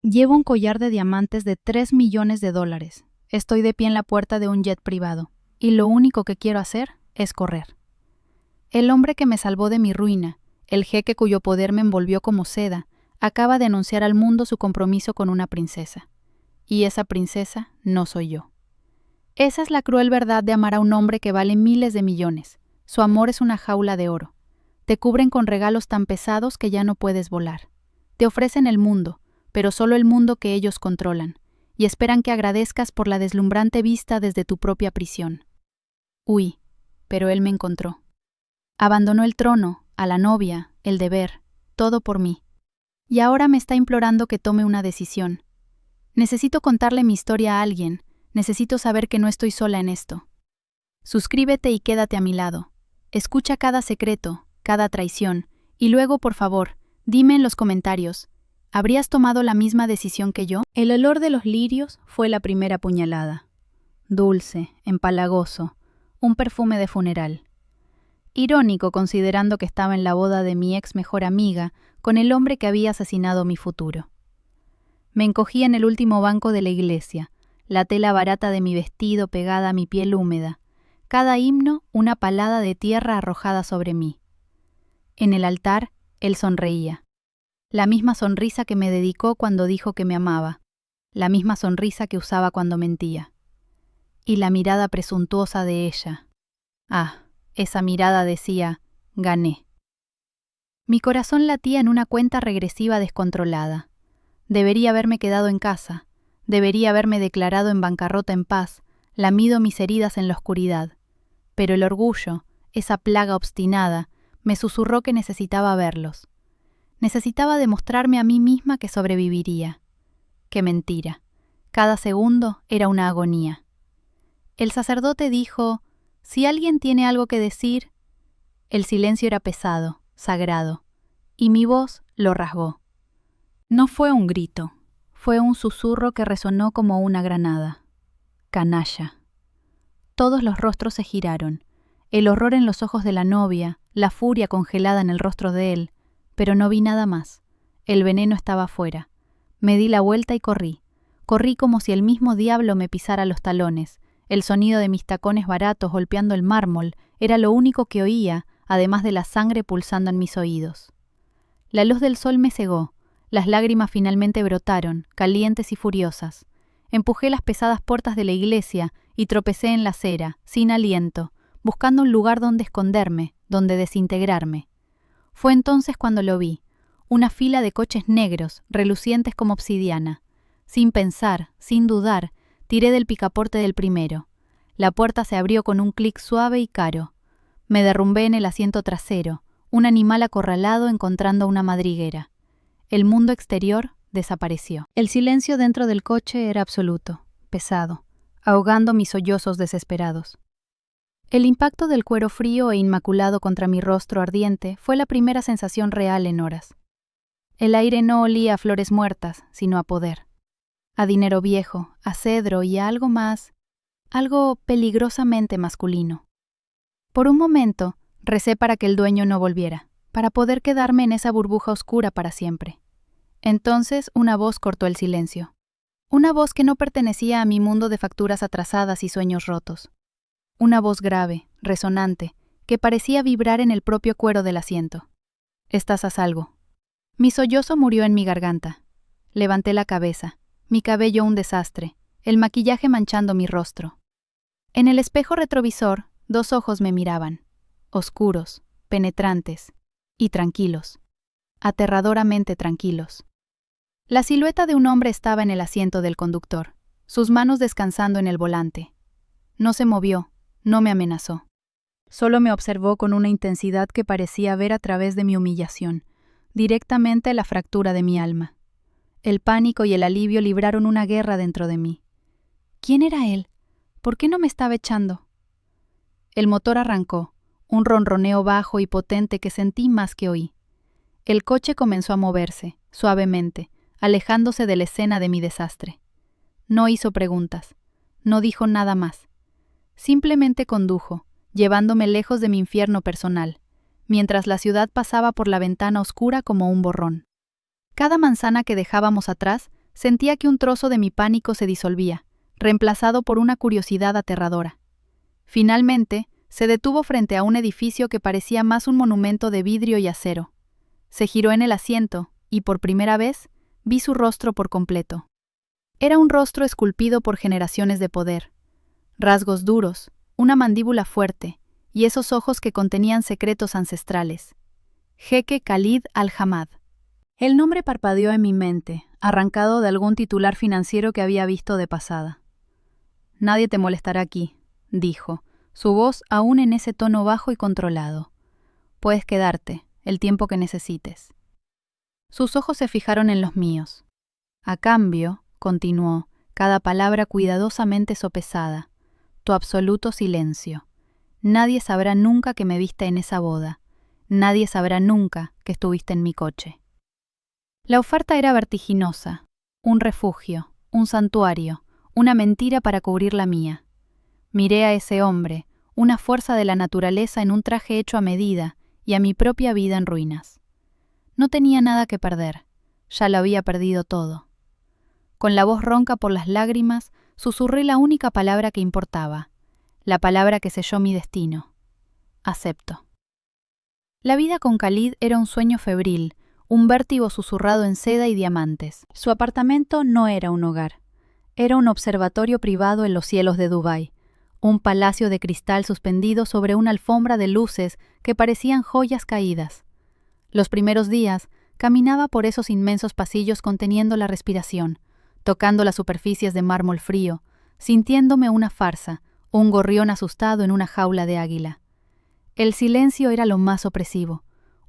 Llevo un collar de diamantes de 3 millones de dólares. Estoy de pie en la puerta de un jet privado, y lo único que quiero hacer es correr. El hombre que me salvó de mi ruina, el jeque cuyo poder me envolvió como seda, acaba de anunciar al mundo su compromiso con una princesa. Y esa princesa no soy yo. Esa es la cruel verdad de amar a un hombre que vale miles de millones. Su amor es una jaula de oro. Te cubren con regalos tan pesados que ya no puedes volar. Te ofrecen el mundo, pero solo el mundo que ellos controlan, y esperan que agradezcas por la deslumbrante vista desde tu propia prisión. Huí, pero él me encontró. Abandonó el trono, a la novia, el deber, todo por mí. Y ahora me está implorando que tome una decisión. Necesito contarle mi historia a alguien, necesito saber que no estoy sola en esto. Suscríbete y quédate a mi lado. Escucha cada secreto, cada traición, y luego, por favor, dime en los comentarios, ¿habrías tomado la misma decisión que yo? El olor de los lirios fue la primera puñalada. Dulce, empalagoso, un perfume de funeral. Irónico considerando que estaba en la boda de mi ex mejor amiga con el hombre que había asesinado mi futuro. Me encogí en el último banco de la iglesia, la tela barata de mi vestido pegada a mi piel húmeda, cada himno una palada de tierra arrojada sobre mí. En el altar, él sonreía. La misma sonrisa que me dedicó cuando dijo que me amaba, la misma sonrisa que usaba cuando mentía. Y la mirada presuntuosa de ella. Ah, esa mirada decía, gané. Mi corazón latía en una cuenta regresiva descontrolada. Debería haberme quedado en casa, debería haberme declarado en bancarrota en paz, lamido mis heridas en la oscuridad. Pero el orgullo, esa plaga obstinada, me susurró que necesitaba verlos. Necesitaba demostrarme a mí misma que sobreviviría. Qué mentira. Cada segundo era una agonía. El sacerdote dijo, si alguien tiene algo que decir. El silencio era pesado, sagrado, y mi voz lo rasgó. No fue un grito, fue un susurro que resonó como una granada. Canalla. Todos los rostros se giraron, el horror en los ojos de la novia, la furia congelada en el rostro de él, pero no vi nada más. El veneno estaba afuera. Me di la vuelta y corrí. Corrí como si el mismo diablo me pisara los talones. El sonido de mis tacones baratos golpeando el mármol era lo único que oía, además de la sangre pulsando en mis oídos. La luz del sol me cegó. Las lágrimas finalmente brotaron, calientes y furiosas. Empujé las pesadas puertas de la iglesia y tropecé en la acera, sin aliento, buscando un lugar donde esconderme, donde desintegrarme. Fue entonces cuando lo vi, una fila de coches negros, relucientes como obsidiana. Sin pensar, sin dudar, tiré del picaporte del primero. La puerta se abrió con un clic suave y caro. Me derrumbé en el asiento trasero, un animal acorralado encontrando una madriguera. El mundo exterior desapareció. El silencio dentro del coche era absoluto, pesado, ahogando mis sollozos desesperados. El impacto del cuero frío e inmaculado contra mi rostro ardiente fue la primera sensación real en horas. El aire no olía a flores muertas, sino a poder. A dinero viejo, a cedro y a algo más, algo peligrosamente masculino. Por un momento, recé para que el dueño no volviera, para poder quedarme en esa burbuja oscura para siempre. Entonces una voz cortó el silencio. Una voz que no pertenecía a mi mundo de facturas atrasadas y sueños rotos. Una voz grave, resonante, que parecía vibrar en el propio cuero del asiento. «Estás a salvo». Mi sollozo murió en mi garganta. Levanté la cabeza, mi cabello un desastre, el maquillaje manchando mi rostro. En el espejo retrovisor, 2 ojos me miraban, oscuros, penetrantes y tranquilos, aterradoramente tranquilos. La silueta de un hombre estaba en el asiento del conductor, sus manos descansando en el volante. No se movió, no me amenazó. Solo me observó con una intensidad que parecía ver a través de mi humillación, directamente la fractura de mi alma. El pánico y el alivio libraron una guerra dentro de mí. ¿Quién era él? ¿Por qué no me estaba echando? El motor arrancó, un ronroneo bajo y potente que sentí más que oí. El coche comenzó a moverse, suavemente, alejándose de la escena de mi desastre. No hizo preguntas, no dijo nada más. Simplemente condujo, llevándome lejos de mi infierno personal, mientras la ciudad pasaba por la ventana oscura como un borrón. Cada manzana que dejábamos atrás Sentía que un trozo de mi pánico se disolvía, reemplazado por una curiosidad aterradora. Finalmente, se detuvo frente a un edificio que parecía más un monumento de vidrio y acero. Se giró en el asiento, y por primera vez, vi su rostro por completo. Era un rostro esculpido por generaciones de poder. Rasgos duros, una mandíbula fuerte, y esos ojos que contenían secretos ancestrales. Jeque Khalid Al-Hamad. El nombre parpadeó en mi mente, arrancado de algún titular financiero que había visto de pasada. «Nadie te molestará aquí», dijo, su voz aún en ese tono bajo y controlado. «Puedes quedarte, el tiempo que necesites». Sus ojos se fijaron en los míos. «A cambio», continuó, cada palabra cuidadosamente sopesada, «tu absoluto silencio. Nadie sabrá nunca que me viste en esa boda. Nadie sabrá nunca que estuviste en mi coche». La oferta era vertiginosa, un refugio, un santuario, una mentira para cubrir la mía. Miré a ese hombre, una fuerza de la naturaleza en un traje hecho a medida, y a mi propia vida en ruinas. No tenía nada que perder, ya lo había perdido todo. Con la voz ronca por las lágrimas, susurré la única palabra que importaba, la palabra que selló mi destino. Acepto. La vida con Khalid era un sueño febril, un vértigo susurrado en seda y diamantes. Su apartamento no era un hogar. Era un observatorio privado en los cielos de Dubái, un palacio de cristal suspendido sobre una alfombra de luces que parecían joyas caídas. Los primeros días, caminaba por esos inmensos pasillos conteniendo la respiración, tocando las superficies de mármol frío, sintiéndome una farsa, un gorrión asustado en una jaula de águila. El silencio era lo más opresivo,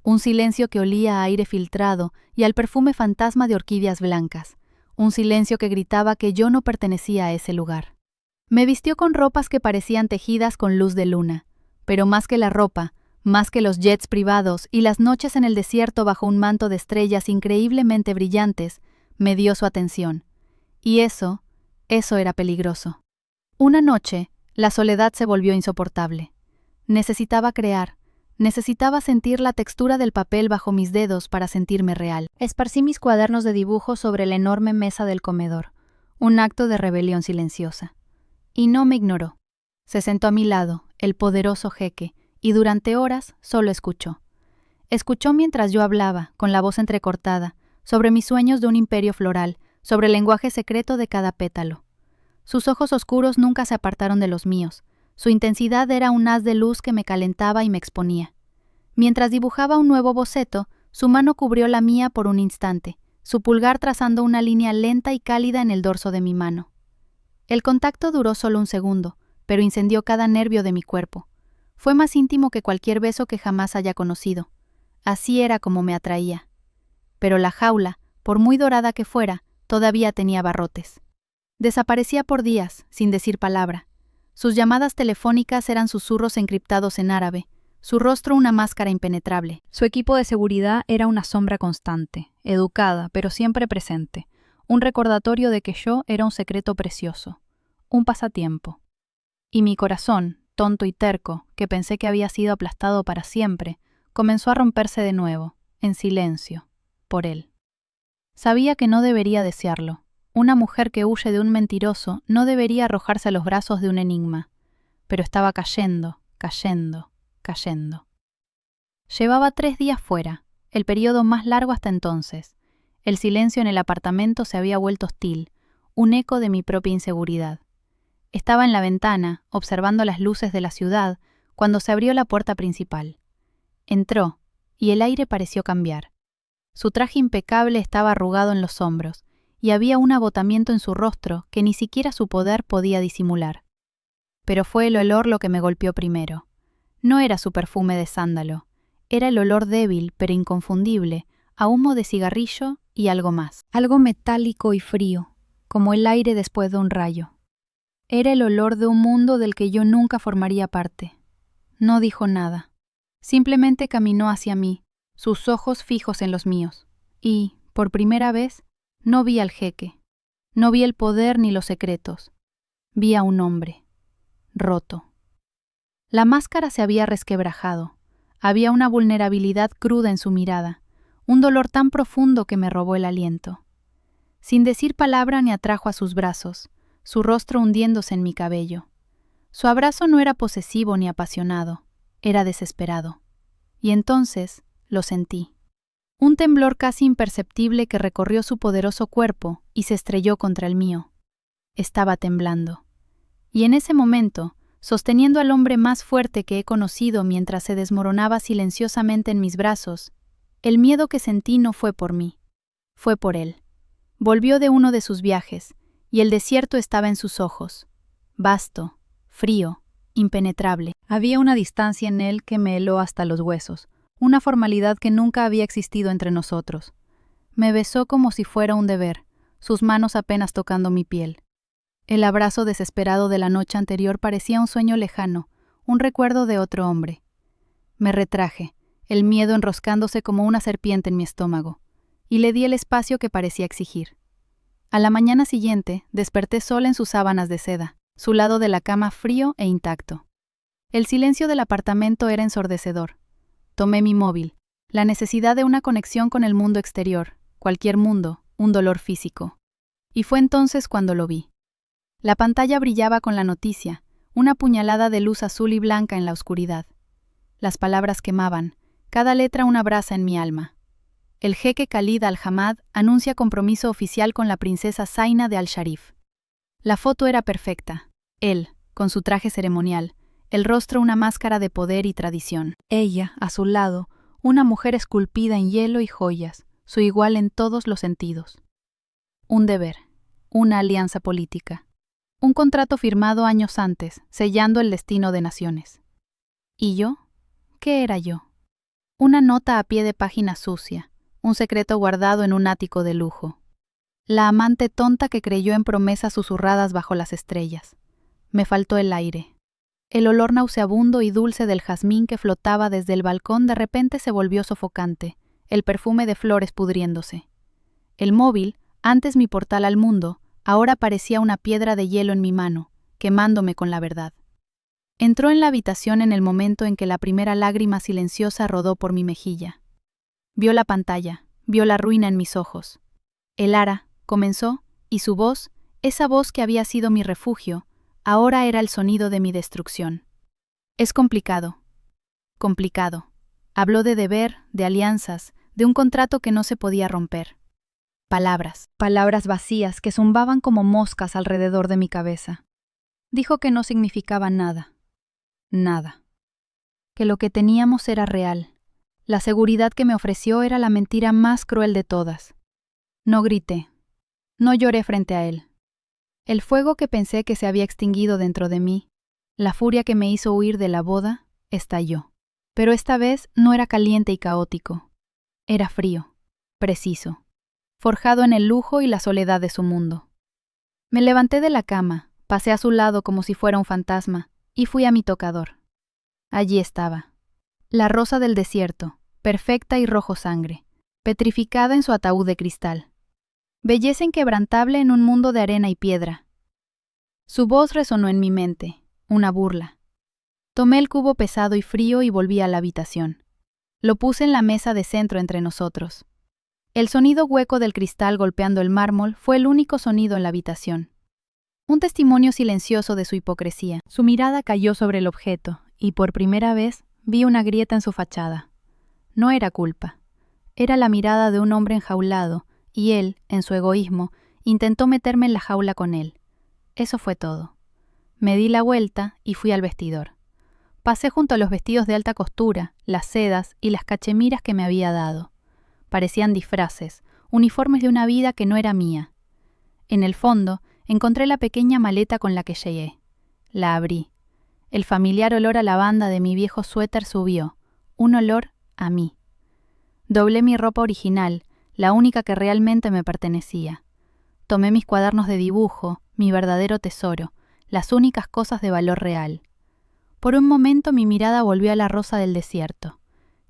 un silencio que olía a aire filtrado y al perfume fantasma de orquídeas blancas, un silencio que gritaba que yo no pertenecía a ese lugar. Me vistió con ropas que parecían tejidas con luz de luna, pero más que la ropa, más que los jets privados y las noches en el desierto bajo un manto de estrellas increíblemente brillantes, me dio su atención. Y eso era peligroso. Una noche, la soledad se volvió insoportable. Necesitaba crear, necesitaba sentir la textura del papel bajo mis dedos para sentirme real. Esparcí mis cuadernos de dibujo sobre la enorme mesa del comedor, un acto de rebelión silenciosa. Y no me ignoró. Se sentó a mi lado, el poderoso jeque, y durante horas solo escuchó. Escuchó mientras yo hablaba, con la voz entrecortada, sobre mis sueños de un imperio floral, sobre el lenguaje secreto de cada pétalo. Sus ojos oscuros nunca se apartaron de los míos. Su intensidad era un haz de luz que me calentaba y me exponía. Mientras dibujaba un nuevo boceto, su mano cubrió la mía por un instante, su pulgar trazando una línea lenta y cálida en el dorso de mi mano. El contacto duró solo un segundo, pero incendió cada nervio de mi cuerpo. Fue más íntimo que cualquier beso que jamás haya conocido. Así era como me atraía. Pero la jaula, por muy dorada que fuera, todavía tenía barrotes. Desaparecía por días, sin decir palabra. Sus llamadas telefónicas eran susurros encriptados en árabe, su rostro una máscara impenetrable. Su equipo de seguridad era una sombra constante, educada, pero siempre presente, un recordatorio de que yo era un secreto precioso, un pasatiempo. Y mi corazón, tonto y terco, que pensé que había sido aplastado para siempre, comenzó a romperse de nuevo, en silencio, por él. Sabía que no debería desearlo. Una mujer que huye de un mentiroso no debería arrojarse a los brazos de un enigma, pero estaba cayendo, cayendo, cayendo. Llevaba 3 días fuera, el periodo más largo hasta entonces. El silencio en el apartamento se había vuelto hostil, un eco de mi propia inseguridad. Estaba en la ventana, observando las luces de la ciudad, cuando se abrió la puerta principal. Entró, y el aire pareció cambiar. Su traje impecable estaba arrugado en los hombros, y había un agotamiento en su rostro que ni siquiera su poder podía disimular. Pero fue el olor lo que me golpeó primero. No era su perfume de sándalo, era el olor débil pero inconfundible, a humo de cigarrillo y algo más. Algo metálico y frío, como el aire después de un rayo. Era el olor de un mundo del que yo nunca formaría parte. No dijo nada. Simplemente caminó hacia mí, sus ojos fijos en los míos, y, por primera vez, no vi al jeque. No vi el poder ni los secretos. Vi a un hombre, roto. La máscara se había resquebrajado. Había una vulnerabilidad cruda en su mirada, un dolor tan profundo que me robó el aliento. Sin decir palabra me atrajo a sus brazos, su rostro hundiéndose en mi cabello. Su abrazo no era posesivo ni apasionado, era desesperado. Y entonces lo sentí. Un temblor casi imperceptible que recorrió su poderoso cuerpo y se estrelló contra el mío. Estaba temblando. Y en ese momento, sosteniendo al hombre más fuerte que he conocido mientras se desmoronaba silenciosamente en mis brazos, el miedo que sentí no fue por mí, fue por él. Volvió de uno de sus viajes, y el desierto estaba en sus ojos, vasto, frío, impenetrable. Había una distancia en él que me heló hasta los huesos, una formalidad que nunca había existido entre nosotros. Me besó como si fuera un deber, sus manos apenas tocando mi piel. El abrazo desesperado de la noche anterior parecía un sueño lejano, un recuerdo de otro hombre. Me retraje, el miedo enroscándose como una serpiente en mi estómago, y le di el espacio que parecía exigir. A la mañana siguiente, desperté sola en sus sábanas de seda, su lado de la cama frío e intacto. El silencio del apartamento era ensordecedor. Tomé mi móvil, la necesidad de una conexión con el mundo exterior, cualquier mundo, un dolor físico. Y fue entonces cuando lo vi. La pantalla brillaba con la noticia, una puñalada de luz azul y blanca en la oscuridad. Las palabras quemaban, cada letra una brasa en mi alma. El jeque Khalid Al-Hamad anuncia compromiso oficial con la princesa Zaina de Al-Sharif. La foto era perfecta. Él, con su traje ceremonial, el rostro una máscara de poder y tradición. Ella, a su lado, una mujer esculpida en hielo y joyas, su igual en todos los sentidos. Un deber, una alianza política, un contrato firmado años antes, sellando el destino de naciones. ¿Y yo? ¿Qué era yo? Una nota a pie de página sucia, un secreto guardado en un ático de lujo. La amante tonta que creyó en promesas susurradas bajo las estrellas. Me faltó el aire. El olor nauseabundo y dulce del jazmín que flotaba desde el balcón de repente se volvió sofocante, el perfume de flores pudriéndose. El móvil, antes mi portal al mundo, ahora parecía una piedra de hielo en mi mano, quemándome con la verdad. Entró en la habitación en el momento en que la primera lágrima silenciosa rodó por mi mejilla. Vio la pantalla, vio la ruina en mis ojos. El ara, comenzó, y su voz, esa voz que había sido mi refugio, ahora era el sonido de mi destrucción. Es complicado. Complicado. Habló de deber, de alianzas, de un contrato que no se podía romper. Palabras. Palabras vacías que zumbaban como moscas alrededor de mi cabeza. Dijo que no significaba nada. Nada. Que lo que teníamos era real. La seguridad que me ofreció era la mentira más cruel de todas. No grité. No lloré frente a él. El fuego que pensé que se había extinguido dentro de mí, la furia que me hizo huir de la boda, estalló. Pero esta vez no era caliente y caótico. Era frío, preciso, forjado en el lujo y la soledad de su mundo. Me levanté de la cama, pasé a su lado como si fuera un fantasma, y fui a mi tocador. Allí estaba. La rosa del desierto, perfecta y rojo sangre, petrificada en su ataúd de cristal. Belleza inquebrantable en un mundo de arena y piedra. Su voz resonó en mi mente, una burla. Tomé el cubo pesado y frío y volví a la habitación. Lo puse en la mesa de centro entre nosotros. El sonido hueco del cristal golpeando el mármol fue el único sonido en la habitación. Un testimonio silencioso de su hipocresía. Su mirada cayó sobre el objeto, y por primera vez vi una grieta en su fachada. No era culpa. Era la mirada de un hombre enjaulado, y él, en su egoísmo, intentó meterme en la jaula con él. Eso fue todo. Me di la vuelta y fui al vestidor. Pasé junto a los vestidos de alta costura, las sedas y las cachemiras que me había dado. Parecían disfraces, uniformes de una vida que no era mía. En el fondo, encontré la pequeña maleta con la que llegué. La abrí. El familiar olor a lavanda de mi viejo suéter subió, un olor a mí. Doblé mi ropa original, la única que realmente me pertenecía. Tomé mis cuadernos de dibujo, mi verdadero tesoro, las únicas cosas de valor real. Por un momento mi mirada volvió a la rosa del desierto.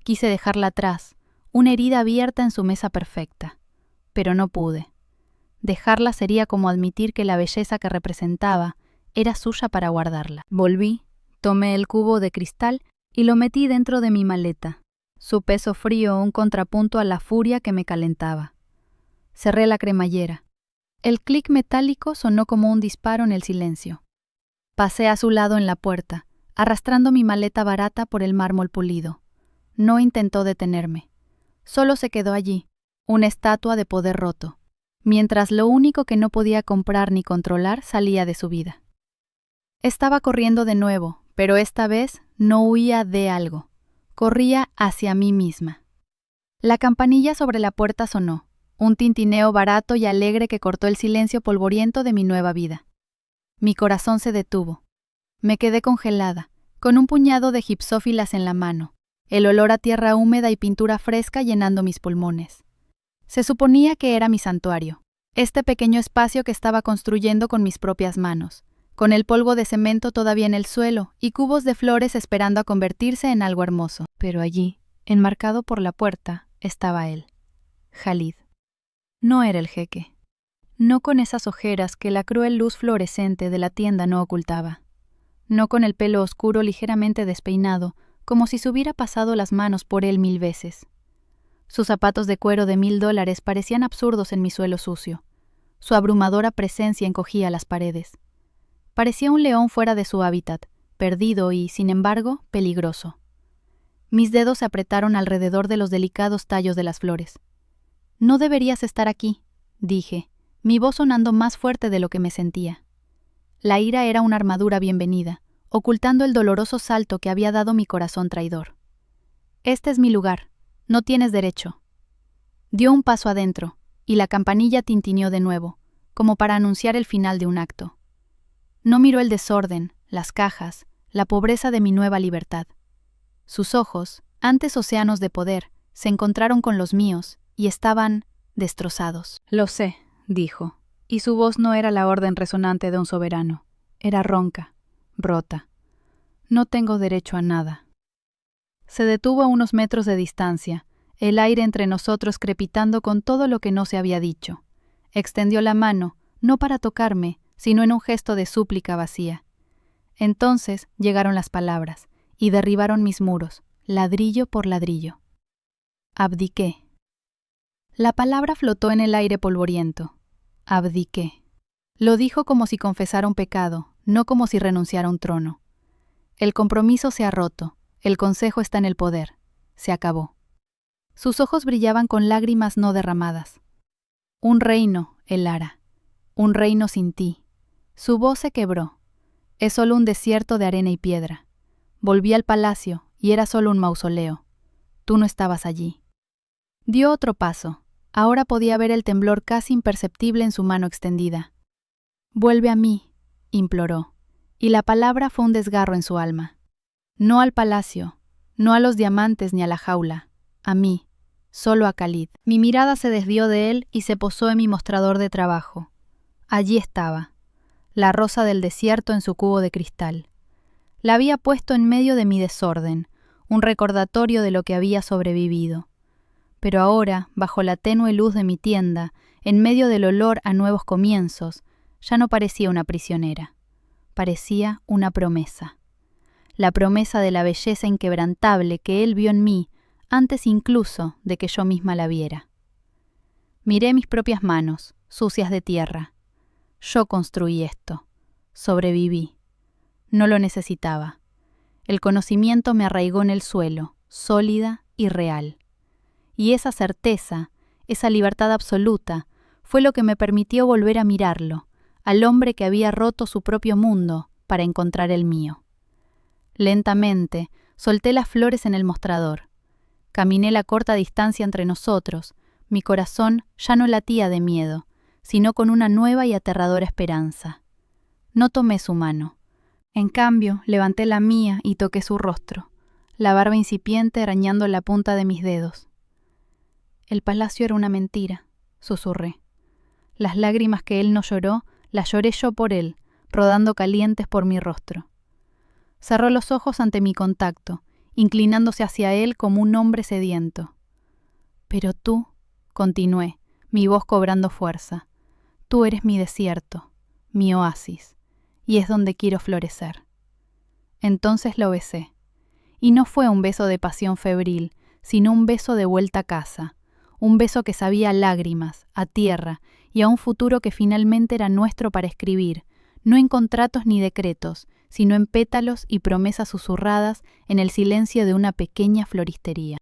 Quise dejarla atrás, una herida abierta en su mesa perfecta. Pero no pude. Dejarla sería como admitir que la belleza que representaba era suya para guardarla. Volví, tomé el cubo de cristal y lo metí dentro de mi maleta. Su peso frío un contrapunto a la furia que me calentaba. Cerré la cremallera. El clic metálico sonó como un disparo en el silencio. Pasé a su lado en la puerta, arrastrando mi maleta barata por el mármol pulido. No intentó detenerme. Solo se quedó allí, una estatua de poder roto, mientras lo único que no podía comprar ni controlar salía de su vida. Estaba corriendo de nuevo, pero esta vez no huía de algo. Corría hacia mí misma. La campanilla sobre la puerta sonó, un tintineo barato y alegre que cortó el silencio polvoriento de mi nueva vida. Mi corazón se detuvo. Me quedé congelada, con un puñado de gipsófilas en la mano, el olor a tierra húmeda y pintura fresca llenando mis pulmones. Se suponía que era mi santuario, este pequeño espacio que estaba construyendo con mis propias manos, con el polvo de cemento todavía en el suelo y cubos de flores esperando a convertirse en algo hermoso. Pero allí, enmarcado por la puerta, estaba él, Khalid. No era el jeque. No con esas ojeras que la cruel luz fluorescente de la tienda no ocultaba. No con el pelo oscuro ligeramente despeinado, como si se hubiera pasado las manos por él 1000 veces. Sus zapatos de cuero de $1000 parecían absurdos en mi suelo sucio. Su abrumadora presencia encogía las paredes. Parecía un león fuera de su hábitat, perdido y, sin embargo, peligroso. Mis dedos se apretaron alrededor de los delicados tallos de las flores. «No deberías estar aquí», dije, mi voz sonando más fuerte de lo que me sentía. La ira era una armadura bienvenida, ocultando el doloroso salto que había dado mi corazón traidor. «Este es mi lugar. No tienes derecho». Dio un paso adentro, y la campanilla tintineó de nuevo, como para anunciar el final de un acto. No miró el desorden, las cajas, la pobreza de mi nueva libertad. Sus ojos, antes océanos de poder, se encontraron con los míos y estaban destrozados. «Lo sé», dijo, y su voz no era la orden resonante de un soberano. Era ronca, rota. «No tengo derecho a nada». Se detuvo a unos metros de distancia, el aire entre nosotros crepitando con todo lo que no se había dicho. Extendió la mano, no para tocarme, sino en un gesto de súplica vacía. Entonces llegaron las palabras, y derribaron mis muros, ladrillo por ladrillo. Abdiqué. La palabra flotó en el aire polvoriento. Abdiqué. Lo dijo como si confesara un pecado, no como si renunciara a un trono. El compromiso se ha roto, el consejo está en el poder. Se acabó. Sus ojos brillaban con lágrimas no derramadas. Un reino, Elara. Un reino sin ti. Su voz se quebró. Es solo un desierto de arena y piedra. Volví al palacio y era solo un mausoleo. Tú no estabas allí. Dio otro paso. Ahora podía ver el temblor casi imperceptible en su mano extendida. «Vuelve a mí», imploró, y la palabra fue un desgarro en su alma. No al palacio, no a los diamantes ni a la jaula, a mí, solo a Khalid. Mi mirada se desvió de él y se posó en mi mostrador de trabajo. Allí estaba, la rosa del desierto en su cubo de cristal. La había puesto en medio de mi desorden, un recordatorio de lo que había sobrevivido. Pero ahora, bajo la tenue luz de mi tienda, en medio del olor a nuevos comienzos, ya no parecía una prisionera. Parecía una promesa. La promesa de la belleza inquebrantable que él vio en mí, antes incluso de que yo misma la viera. Miré mis propias manos, sucias de tierra. Yo construí esto. Sobreviví. No lo necesitaba. El conocimiento me arraigó en el suelo, sólida y real. Y esa certeza, esa libertad absoluta, fue lo que me permitió volver a mirarlo, al hombre que había roto su propio mundo para encontrar el mío. Lentamente, solté las flores en el mostrador. Caminé la corta distancia entre nosotros. Mi corazón ya no latía de miedo, sino con una nueva y aterradora esperanza. No tomé su mano. En cambio, levanté la mía y toqué su rostro, la barba incipiente arañando la punta de mis dedos. El palacio era una mentira, susurré. Las lágrimas que él no lloró, las lloré yo por él, rodando calientes por mi rostro. Cerró los ojos ante mi contacto, inclinándose hacia él como un hombre sediento. Pero tú, continué, mi voz cobrando fuerza, tú eres mi desierto, mi oasis, y es donde quiero florecer. Entonces lo besé, y no fue un beso de pasión febril, sino un beso de vuelta a casa, un beso que sabía a lágrimas, a tierra, y a un futuro que finalmente era nuestro para escribir, no en contratos ni decretos, sino en pétalos y promesas susurradas en el silencio de una pequeña floristería.